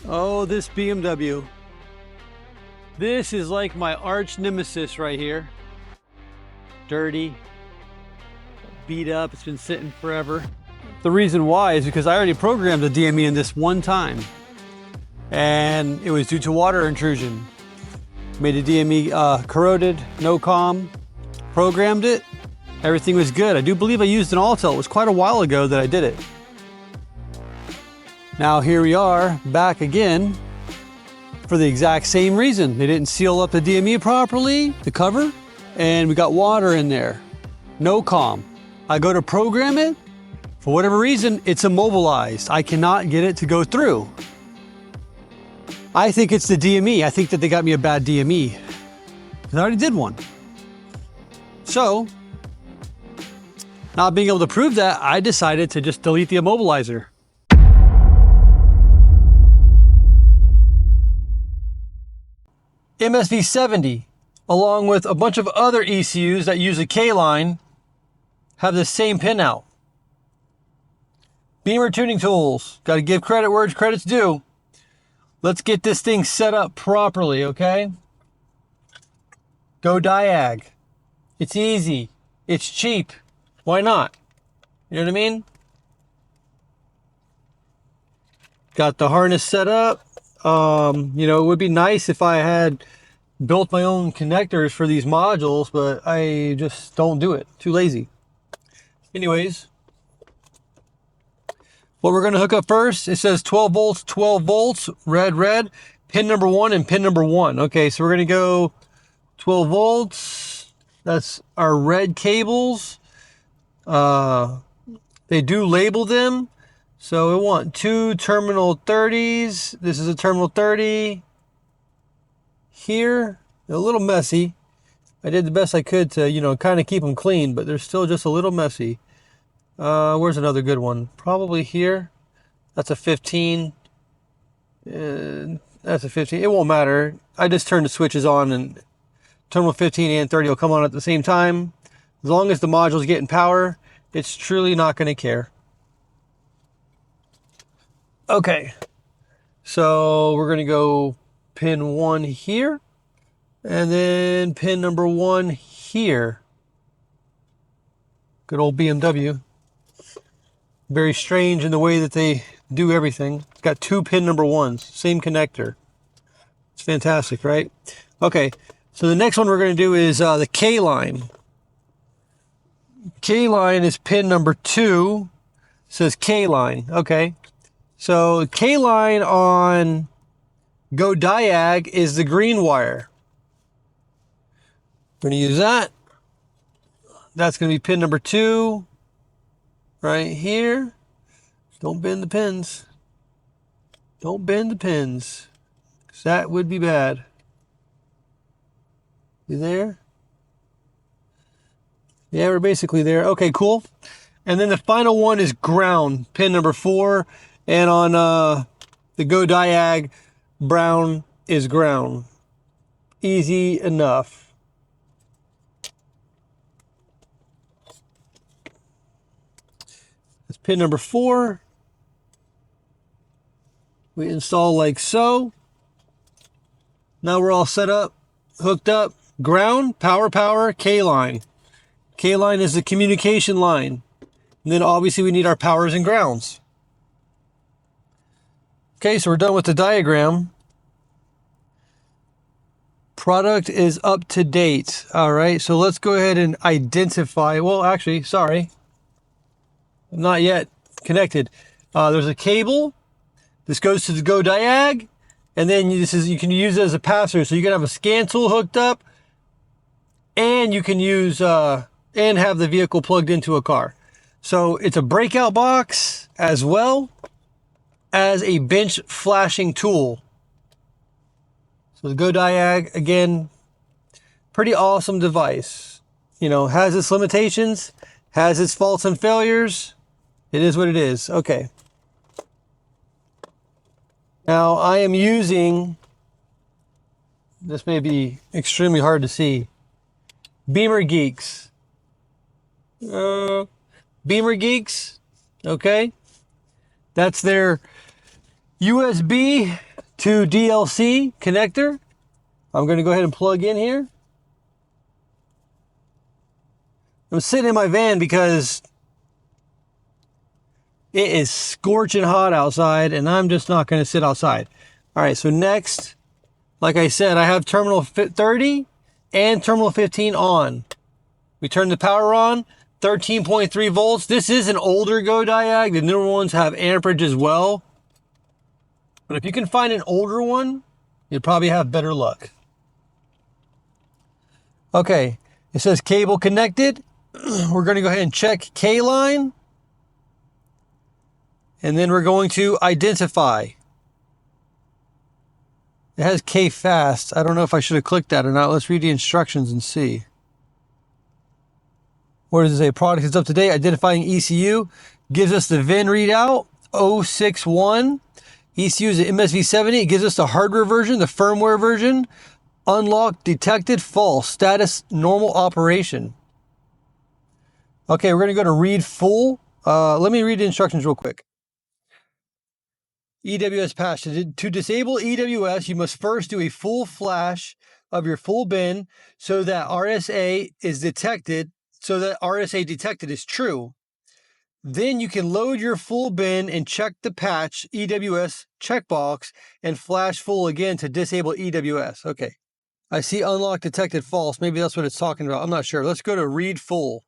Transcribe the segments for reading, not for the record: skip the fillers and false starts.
Oh, this BMW. This is like my arch nemesis right here. Dirty, beat up, it's been sitting forever. The reason why is because I already programmed the DME in this one time, and it was due to water intrusion. Made the DME corroded, no com, programmed it, everything was good. I do believe I used an Altel. It was quite a while ago that I did it. Now here we are back again for the exact same reason. They didn't seal up the DME properly, the cover, and we got water in there. No com. I go to program it, for whatever reason, it's immobilized. I cannot get it to go through. I think it's the DME. I think that they got me a bad DME. I already did one. So, not being able to prove that, I decided to just delete the immobilizer. MSV70, along with a bunch of other ECUs that use a K-line, have the same pin out. Beamer tuning tools. Got to give credit where credit's due. Let's get this thing set up properly, okay? Go diag. It's easy. It's cheap. Why not? You know what I mean? Got the harness set up. You know, it would be nice if I had built my own connectors for these modules, but I just don't do it. Too lazy. Anyways, what we're going to hook up first, it says 12 volts, red, pin number 1 and pin number 1. Okay, so we're going to go 12 volts. That's our red cables. They do label them. So we want 2 terminal 30s. This is a terminal 30. Here, a little messy. I did the best I could to, you know, kind of keep them clean, but they're still just a little messy. Where's another good one? Probably here. That's a 15. That's a 15. It won't matter. I just turn the switches on and terminal 15 and 30 will come on at the same time. As long as the module's getting power, it's truly not going to care. Okay, so we're going to go pin 1 here, and then pin number 1 here. Good old BMW. Very strange in the way that they do everything. It's got 2 pin number 1s, same connector. It's fantastic, right? Okay, so the next one we're going to do is the K-line. K-line is pin number 2. It says K-line, okay. So K-line on Go Diag is the green wire. We're going to use that. That's going to be pin number 2 right here. Don't bend the pins. Don't bend the pins, because that would be bad. You there? Yeah, we're basically there. Okay, cool. And then the final one is ground, pin number 4. And on the Go Diag, brown is ground. Easy enough. That's pin number 4. We install like so. Now we're all set up, hooked up. Ground, power, K-line. K-line is the communication line. And then obviously we need our powers and grounds. Okay, so we're done with the diagram. Product is up to date. All right, so let's go ahead and identify. Well, actually, sorry. Not yet connected. There's a cable. This goes to the Go Diag. And then you can use it as a pass-through. So you can have a scan tool hooked up. And you can use, and have the vehicle plugged into a car. So it's a breakout box as well as a bench flashing tool. So the Go Diag, again, pretty awesome device. You know, has its limitations, has its faults and failures. It is what it is. Okay. Now I am using, this may be extremely hard to see, Beamer Geeks. Beamer Geeks, okay? That's their USB to DLC connector. I'm going to go ahead and plug in here. I'm sitting in my van because it is scorching hot outside and I'm just not going to sit outside. All right, so next, like I said, I have terminal 30 and terminal 15 on. We turn the power on, 13.3 volts. This is an older Go diag. The newer ones have amperage as well. But if you can find an older one, you'll probably have better luck. Okay, it says cable connected. We're going to go ahead and check K line. And then we're going to identify. It has K fast. I don't know if I should have clicked that or not. Let's read the instructions and see. What does it say? Product is up to date. Identifying ECU. Gives us the VIN readout 061. ECU is an MSV70. It gives us the hardware version, the firmware version. Unlocked, detected, false. Status, normal operation. Okay, we're going to go to read full. Let me read the instructions real quick. EWS patch. To disable EWS, you must first do a full flash of your full bin so that RSA is detected, so that RSA detected is true. Then you can load your full bin and check the patch EWS checkbox and flash full again to disable EWS. Okay. I see unlock detected false. Maybe that's what it's talking about. I'm not sure. Let's go to read full.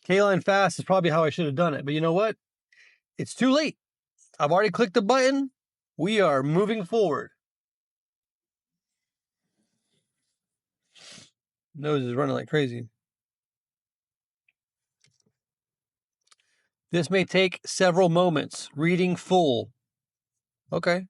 K-line fast is probably how I should have done it. But you know what? It's too late. I've already clicked the button. We are moving forward. Nose is running like crazy. This may take several moments. Reading full. Okay.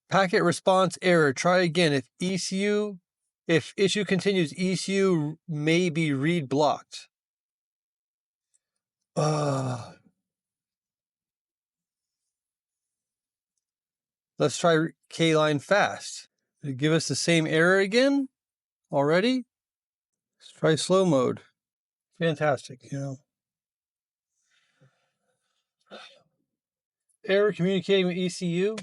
Packet response error. Try again. If issue continues, ECU may be read blocked. Let's try K-line fast. Did it give us the same error again already? Let's try slow mode. Fantastic, you know. Error communicating with ECU.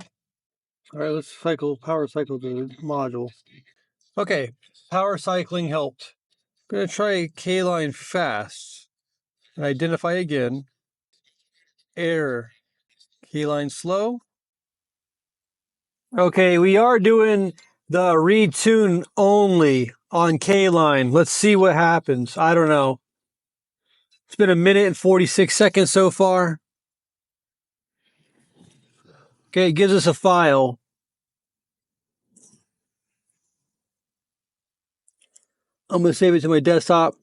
All right, let's power cycle the module. Okay, power cycling helped. I'm going to try K-line fast and identify again. Error. K-line slow. Okay, we are doing the read tune only on K-line. Let's see what happens. I don't know. It's been 1 minute and 46 seconds so far. Okay, it gives us a file. I'm going to save it to my desktop.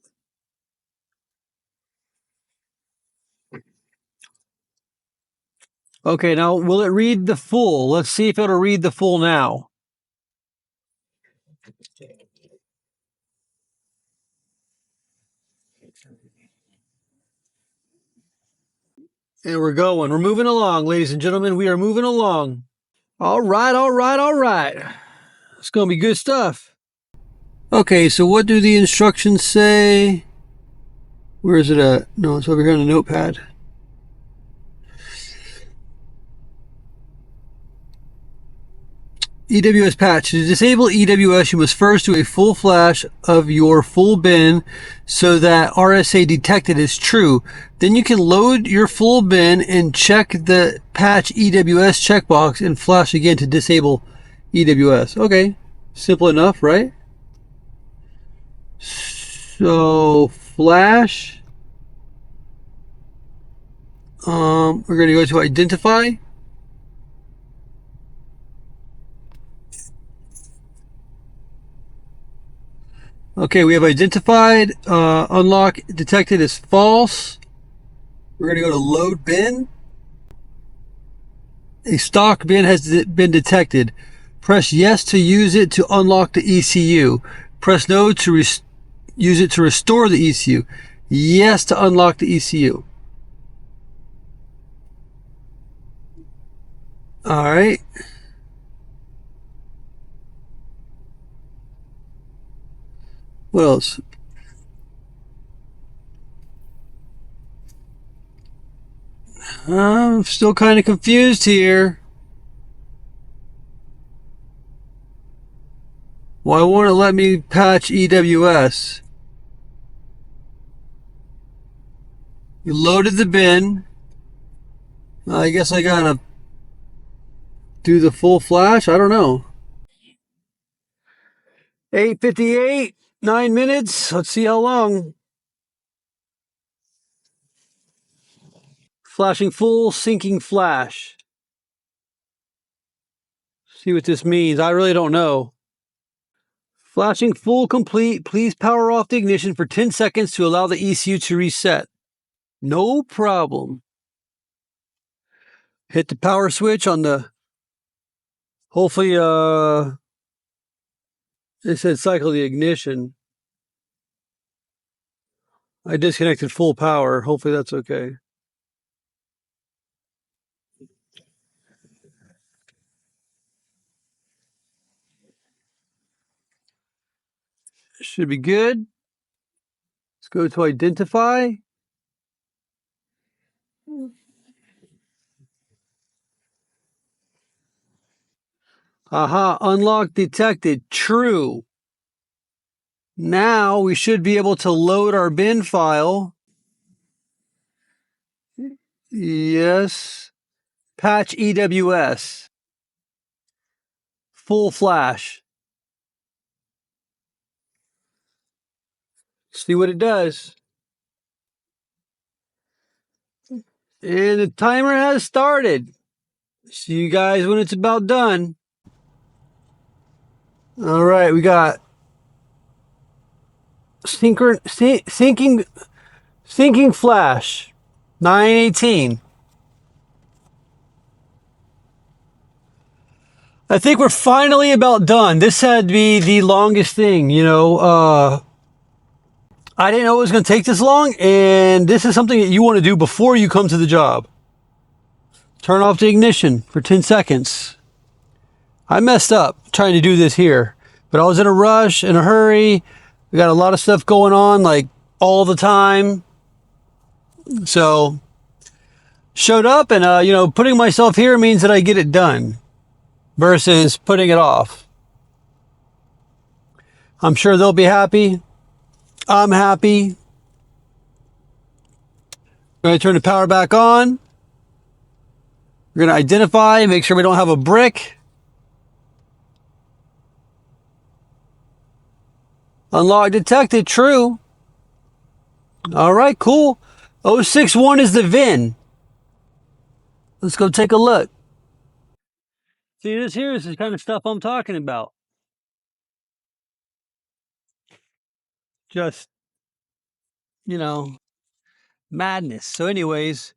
Okay, now will it read the full? Let's see if it'll read the full now. And we're going. We're moving along, ladies and gentlemen. We are moving along. All right, all right, all right. It's going to be good stuff. Okay, so what do the instructions say? Where is it at? No, it's over here on the notepad. EWS patch. To disable EWS, you must first do a full flash of your full bin so that RSA detected is true. Then you can load your full bin and check the patch EWS checkbox and flash again to disable EWS. Okay, simple enough, right? So flash. We're going to go to identify. Okay, we have identified. Unlock detected as false. We're going to go to load bin. A stock bin has been detected. Press yes to use it to unlock the ECU. Press no to use it to restore the ECU. Yes to unlock the ECU. All right. What else? I'm still kind of confused here. Why won't it let me patch EWS? You loaded the bin. I guess I gotta do the full flash. I don't know. 8:58, 9 minutes. Let's see how long. Flashing full, syncing flash. See what this means. I really don't know. Flashing full complete. Please power off the ignition for 10 seconds to allow the ECU to reset. No problem. Hit the power switch on the, hopefully, it said cycle the ignition. I disconnected full power. Hopefully that's okay. Should be good. Let's go to identify. Aha, unlock detected. True. Now we should be able to load our bin file. Yes. Patch EWS. Full flash. See what it does. And the timer has started. See you guys when it's about done. All right, we got syncing flash, 9:18. I think we're finally about done. This had to be the longest thing, you know. I didn't know it was going to take this long, and this is something that you want to do before you come to the job. Turn off the ignition for 10 seconds. I messed up trying to do this here, but I was in a rush, in a hurry. We got a lot of stuff going on, like all the time. So, showed up, and you know, putting myself here means that I get it done versus putting it off. I'm sure they'll be happy. I'm happy. We're going to turn the power back on. We're going to identify, make sure we don't have a brick. Unlock detected, true. All right, cool. 061 is the VIN. Let's go take a look. See, this here is the kind of stuff I'm talking about. Just, you know, madness. So anyways,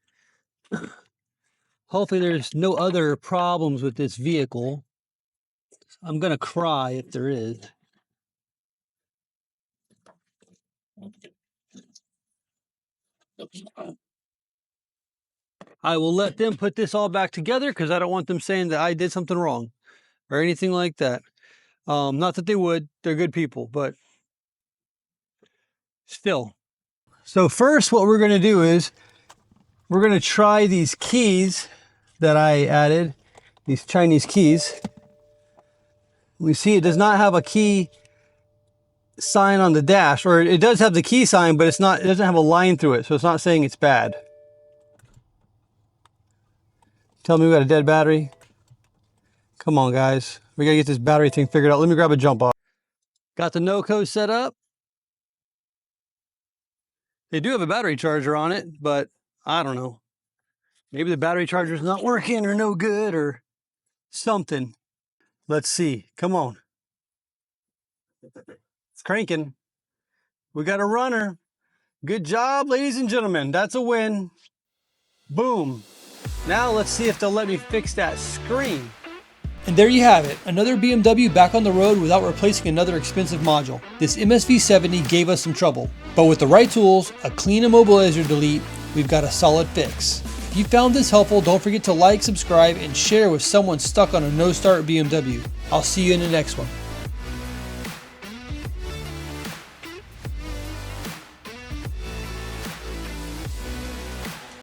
hopefully there's no other problems with this vehicle. I'm going to cry if there is. I will let them put this all back together because I don't want them saying that I did something wrong or anything like that. Not that they would. They're good people, but still. So first, what we're going to do is we're going to try these keys that I added, these Chinese keys. We see it does not have a key sign on the dash, or it does have the key sign, but it's not, it doesn't have a line through it, so it's not saying it's bad. Tell me we got a dead battery. Come on, guys. We got to get this battery thing figured out. Let me grab a jump off. Got the no-code set up. They do have a battery charger on it, but I don't know. Maybe the battery charger's not working or no good or something. Let's see. Come on. It's cranking. We got a runner. Good job, ladies and gentlemen. That's a win. Boom. Now let's see if they'll let me fix that screen. And there you have it, another BMW back on the road without replacing another expensive module. This MSV70 gave us some trouble, but with the right tools, a clean immobilizer delete, we've got a solid fix. If you found this helpful, don't forget to like, subscribe, and share with someone stuck on a no-start BMW. I'll see you in the next one.